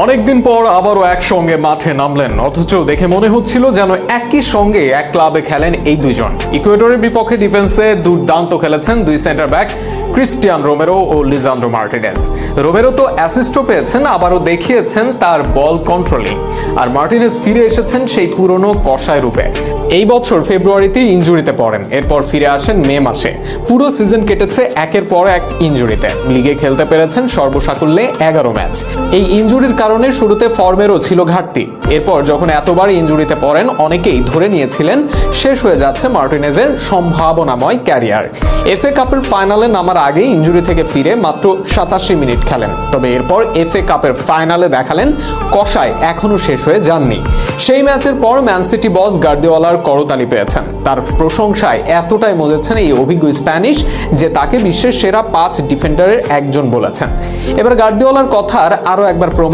অনেকদিন পর আবারও একসঙ্গে মাঠে নামলেন, অথচ দেখে মনে হচ্ছিল যেন একই সঙ্গে এক ক্লাবে খেলেন এই দুজন। ইকুয়েডরের বিপক্ষে ডিফেন্সে দুর্দান্ত খেলেছেন দুই সেন্টার ব্যাক ক্রিস্টিয়ান রোমেরো ও লিজান্ড্রো মার্টিনেজ। রোমেরো তো অ্যাসিস্টও পেয়েছেন, আবারও দেখিয়েছেন তার বল কন্ট্রোলিং, আর মার্টিনেজ ফিরে এসেছেন সেই পুরনো কষায় রূপে। এই বছর ফেব্রুয়ারিতে ইনজুরিতে পড়েন, এরপর ফিরে আসেন মে মাসে। পুরো সিজন কেটেছে একের পর এক ইনজুরিতে। লিগে খেলতে পেরেছেন সর্বসাকুল্যে 11 ম্যাচ। এই ইনজুরির কারণে শুরুতে ফর্মেরও ছিল ঘাটতি। এরপর যখন এতবার ইনজুরিতে পড়েন, অনেকেই ধরে নিয়েছিলেন শেষ হয়ে যাচ্ছে মার্টিনেজের সম্ভাবনাময় ক্যারিয়ার। এফএ কাপের ফাইনালে নামার আগে ইনজুরি থেকে ফিরে মাত্র 87 মিনিট খেলেন, তবে এরপর এফএ কাপের ফাইনালে দেখালেন কষায় এখনো শেষ হয়ে যাননি। সেই ম্যাচের পর ম্যান সিটি বস গার্দিওলার করতালি পেয়েছেন। তার প্রশংসায় এতটাই মজেছেন এই অভিজ্ঞ স্প্যানিশ যে তাকে বিশ্বের সেরা 5 ডিফেন্ডারের একজন বলেছেন। এবার গার্দিওলার কথার আরো একবার প্রমাণ